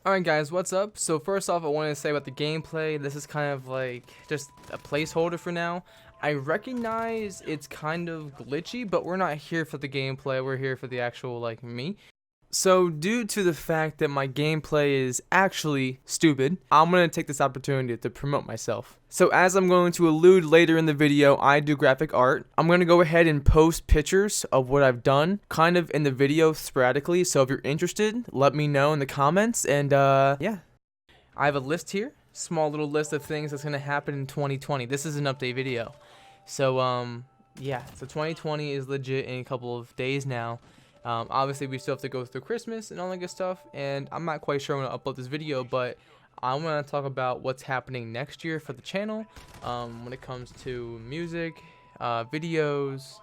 Alright guys, what's up? So first off, I wanted to say about the gameplay, this is kind of like just a placeholder for now. I recognize it's kind of glitchy, but we're not here for the gameplay, we're here for the actual like me. So due to the fact that my gameplay is actually stupid, I'm going to take this opportunity to promote myself. So as I'm going to allude later in the video, I do graphic art. I'm going to go ahead and post pictures of what I've done kind of in the video sporadically. So if you're interested, let me know in the comments. And yeah, I have a list here, small little list of things that's going to happen in 2020. This is an update video. So yeah, so 2020 is legit in a couple of days now. Obviously, we still have to go through Christmas and all that good stuff, and I'm not quite sure when to upload this video, but I want to talk about what's happening next year for the channel when it comes to music, videos,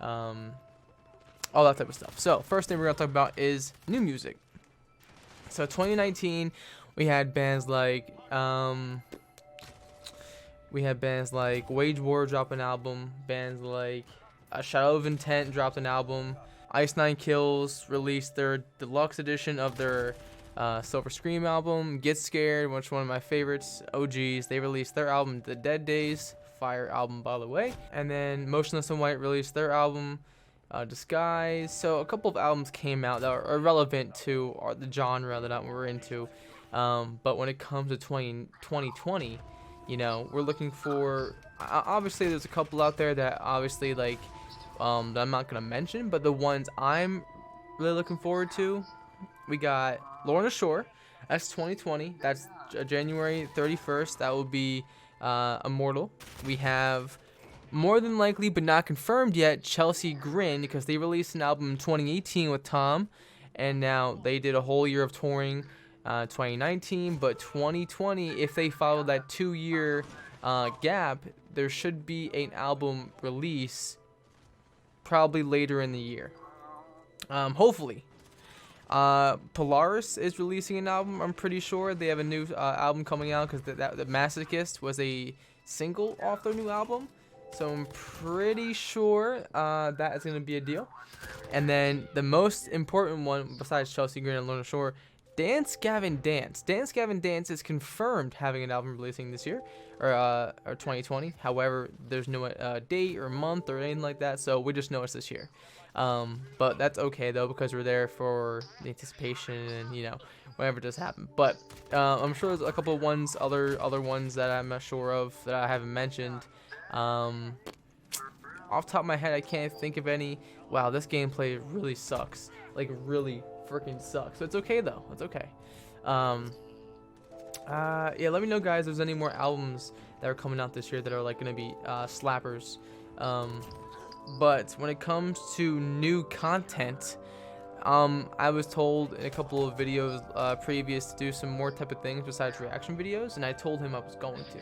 all that type of stuff. So, first thing we're going to talk about is new music. So, 2019, we had bands like Wage War drop an album, bands like Shadow of Intent dropped an album. Ice Nine Kills released their deluxe edition of their Silver Scream album. Get Scared, which is one of my favorites, OGs, they released their album The Dead Days, fire album by the way. And then Motionless in White released their album Disguise. So a couple of albums came out that are relevant to the genre that we're into. But when it comes to 2020, you know, we're looking for, obviously there's a couple out there that obviously like that I'm not gonna mention, but the ones I'm really looking forward to, we got Lorna Shore, that's 2020, that's January 31st, that will be Immortal. We have, more than likely but not confirmed yet, Chelsea Grin, because they released an album in 2018 with Tom, and now they did a whole year of touring 2019, but 2020, if they follow that 2-year gap, there should be an album release probably later in the year, hopefully. Polaris is releasing an album. I'm pretty sure they have a new album coming out, because the Masochist was a single off their new album, so I'm pretty sure that is going to be a deal. And then the most important one besides Chelsea Grin and Lorna Shore, Dance Gavin Dance. Dance Gavin Dance is confirmed having an album releasing this year, or 2020. However, there's no date or month or anything like that, so we just know it's this year. But that's okay though, because we're there for the anticipation and, you know, whatever does happen. But I'm sure there's a couple of ones, other ones that I'm not sure of that I haven't mentioned. Off the top of my head, I can't think of any. Wow, this gameplay really sucks. Like, really freaking sucks. So it's okay though. It's okay. Yeah, let me know, guys, if there's any more albums that are coming out this year that are like gonna be slappers. But when it comes to new content, I was told in a couple of videos previous to do some more type of things besides reaction videos, and I told him I was going to.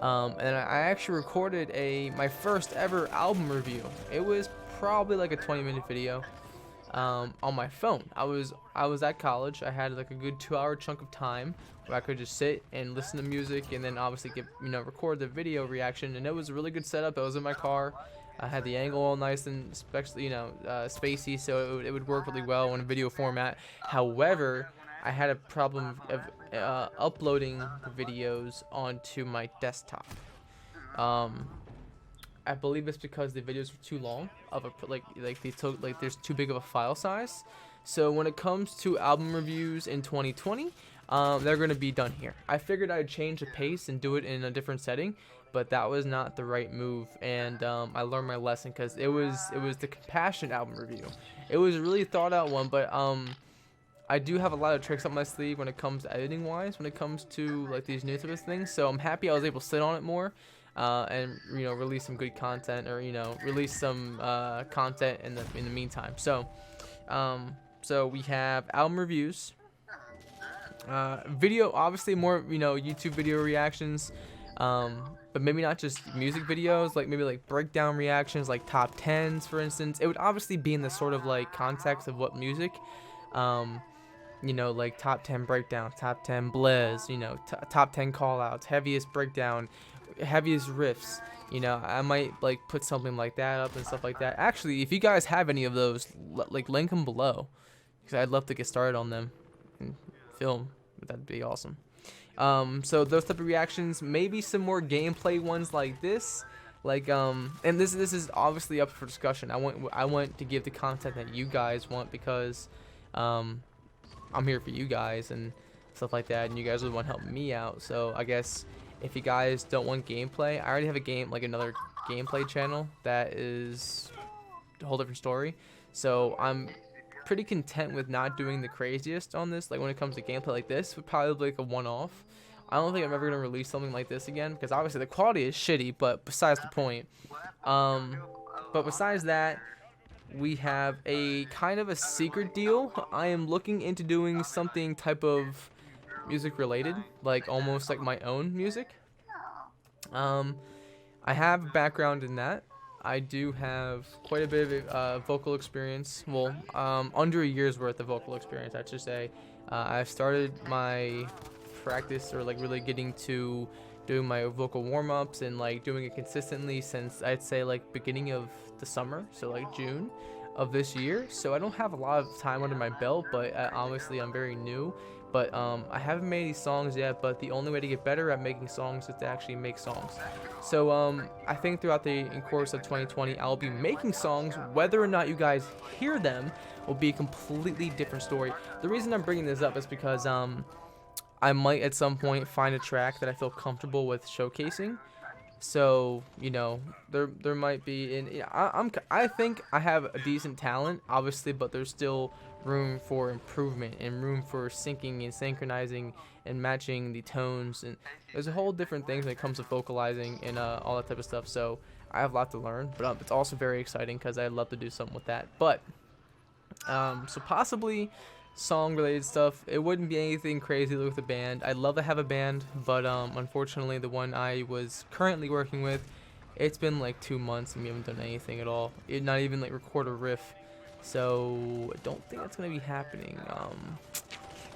And I actually recorded my first ever album review. It was probably like a 20-minute video on my phone. I was at college. I had like a good 2-hour chunk of time where I could just sit and listen to music, and then obviously record the video reaction. And it was a really good setup. I was in my car. I had the angle all nice and especially spacey, so it would work really well in a video format. However, I had a problem of uploading the videos onto my desktop. I believe it's because the videos were too long there's too big of a file size. So when it comes to album reviews in 2020, they're going to be done here. I figured I'd change the pace and do it in a different setting, but that was not the right move, and I learned my lesson, because it was the Compassion album review. It was a really thought out one, but I do have a lot of tricks up my sleeve when it comes to editing wise, when it comes to like these new type of things. So I'm happy I was able to sit on it more and release some good content, or release some content in the meantime. So so we have album reviews, video, obviously more YouTube video reactions, but maybe not just music videos, like maybe like breakdown reactions, like top 10s for instance. It would obviously be in the sort of like context of what music, like top 10 breakdown, top 10 blizz, top 10 call outs, heaviest breakdown, heaviest riffs. I might like put something like that up and stuff like that. Actually, if you guys have any of those, like link them below, because I'd love to get started on them and film That'd be awesome. So those type of reactions, maybe some more gameplay ones like this, like and this is obviously up for discussion. I want to give the content that you guys want, because I'm here for you guys and stuff like that, and you guys would want to help me out. So I guess if you guys don't want gameplay, I already have another gameplay channel that is a whole different story. So I'm pretty content with not doing the craziest on this. Like when it comes to gameplay like this, would probably be like a one-off. I don't think I'm ever gonna release something like this again, because obviously the quality is shitty, but besides the point. But besides that, we have a kind of a secret deal. I am looking into doing something type of music related, like almost like my own music. I have a background in that. I do have quite a bit of vocal experience. Well, under a year's worth of vocal experience, I should say. I've started my practice, or like really getting to doing my vocal warm-ups and like doing it consistently since I'd say like beginning of the summer, so like June of this year. So I don't have a lot of time under my belt, but obviously I'm very new. But I haven't made any songs yet, but the only way to get better at making songs is to actually make songs. So I think throughout the course of 2020, I'll be making songs. Whether or not you guys hear them will be a completely different story. The reason I'm bringing this up is because I might at some point find a track that I feel comfortable with showcasing. So you know, there might be, I think I have a decent talent, obviously, but there's still room for improvement and room for syncing and synchronizing and matching the tones, and there's a whole different things when it comes to vocalizing and all that type of stuff. So I have a lot to learn, but it's also very exciting because I love to do something with that. But so possibly song related stuff. It wouldn't be anything crazy with the band. I'd love to have a band, but unfortunately the one I was currently working with, it's been like 2 months and we haven't done anything at all. Not even like record a riff. So I don't think that's gonna be happening.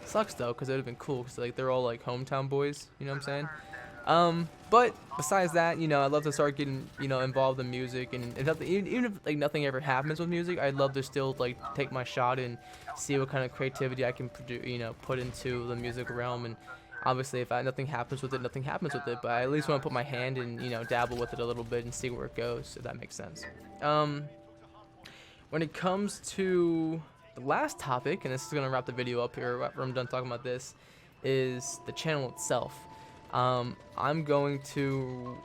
Sucks though, because it would have been cool, because like they're all like hometown boys, you know what I'm saying? But besides that, you know, I'd love to start getting, you know, involved in music, and even if like nothing ever happens with music, I'd love to still like take my shot and see what kind of creativity I can produce, you know, put into the music realm. And obviously, if nothing happens with it, nothing happens with it. But I at least want to put my hand and, you know, dabble with it a little bit and see where it goes, if that makes sense. When it comes to the last topic, and this is gonna wrap the video up here after I'm done talking about this, is the channel itself. I'm going to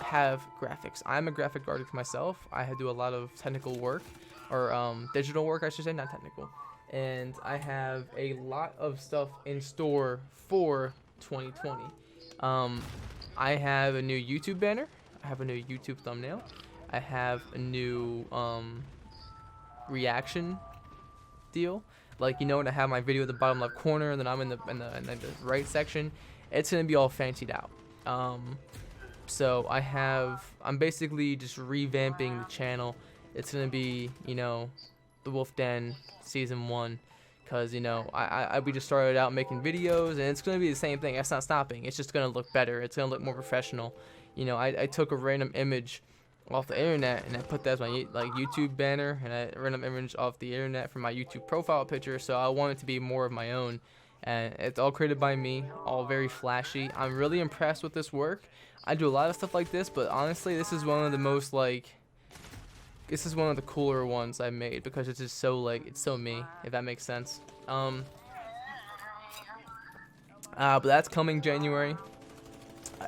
have graphics. I'm a graphic artist myself. I do a lot of technical work, or digital work, I should say, not technical. And I have a lot of stuff in store for 2020. I have a new YouTube banner. I have a new YouTube thumbnail. I have a new reaction deal. Like, you know, when I have my video at the bottom left corner, and then I'm in the right section, it's gonna be all fancied out. So I'm basically just revamping the channel. It's gonna be, you know, the Wolf Den season 1, because, you know, we just started out making videos, and it's gonna be the same thing. That's not stopping. It's just gonna look better. It's gonna look more professional. You know, I took a random image off the internet and I put that as my like YouTube banner, and I random image off the internet for my YouTube profile picture. So I want it to be more of my own, and it's all created by me, all very flashy. I'm really impressed with this work. I do a lot of stuff like this, but honestly, this is one of the most this is one of the cooler ones I made, because it's just so it's so me, if that makes sense. But that's coming January.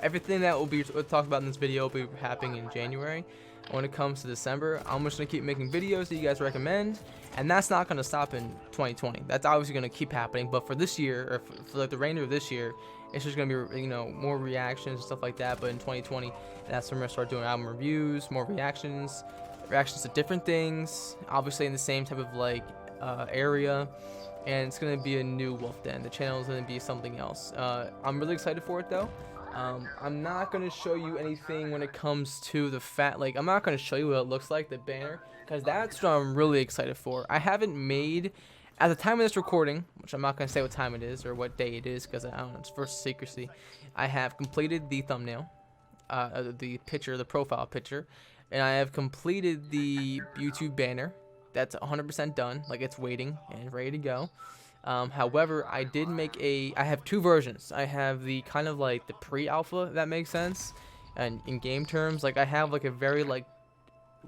Everything that we'll talked about in this video will be happening in January. When it comes to December, I'm just gonna keep making videos that you guys recommend, and that's not gonna stop in 2020. That's obviously gonna keep happening, but for this year, or for like the remainder of this year, it's just gonna be, you know, more reactions and stuff like that. But in 2020, that's when we're gonna start doing album reviews, more reactions to different things, obviously in the same type of area. And it's gonna be a new Wolf Den. The channel is gonna be something else. I'm really excited for it though. I'm not going to show you anything when it comes to the I'm not going to show you what it looks like, the banner, because that's what I'm really excited for. I haven't made, at the time of this recording, which I'm not going to say what time it is or what day it is, because I don't know, it's for secrecy. I have completed the thumbnail, the picture, the profile picture, and I have completed the YouTube banner. That's 100% done, like it's waiting and ready to go. However, I did make I have two versions. I have the kind of like the pre-alpha, if that makes sense, and in game terms, like I have like a very like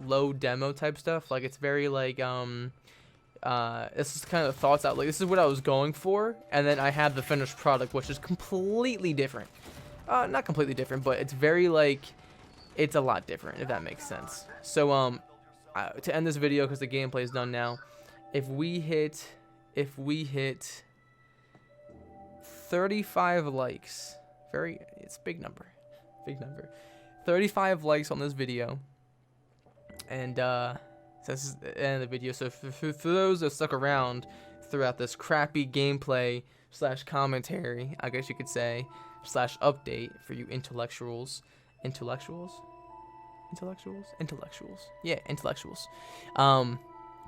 low demo type stuff. Like it's very like this is kind of the thoughts out. Like this is what I was going for, and then I have the finished product, which is completely different. Not completely different, but it's very like it's a lot different, if that makes sense. So to end this video, because the gameplay is done now, if we hit 35 likes, it's a big number, 35 likes on this video, and so this is the end of the video. So for those that stuck around throughout this crappy gameplay / commentary, I guess you could say, / update for you intellectuals. Yeah, intellectuals. For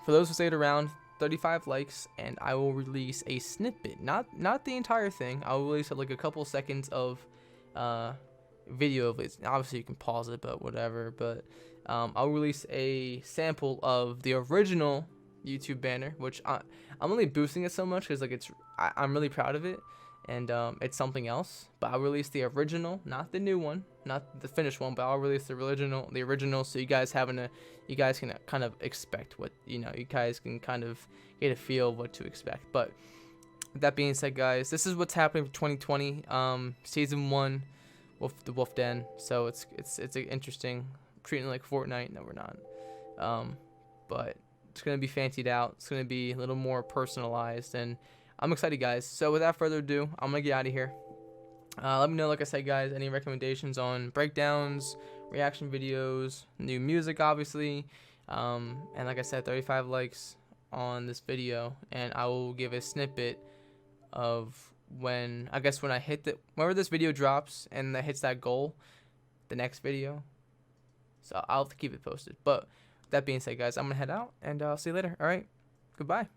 those who stayed around, 35 likes, and I will release a snippet, not the entire thing. I'll release like a couple seconds of video of it. Obviously you can pause it, but whatever. But I'll release a sample of the original YouTube banner, which I'm only boosting it so much because like I'm really proud of it, and it's something else. But I'll release the original, not the new one, not the finished one, but I'll release the original, so you guys can kind of expect what, you guys can kind of get a feel of what to expect. But with that being said, guys, this is what's happening for 2020, season 1 with the Wolf Den. So it's interesting, treating it like Fortnite. No, we're not, but it's gonna be fancied out. It's gonna be a little more personalized, and I'm excited, guys. So without further ado, I'm gonna get out of here. Let me know, like I said, guys, any recommendations on breakdowns, reaction videos, new music, obviously, and like I said, 35 likes on this video, and I will give a snippet of when I hit whenever this video drops and that hits that goal, the next video. So I'll have to keep it posted. But that being said, guys, I'm gonna head out, and I'll see you later. All right, goodbye.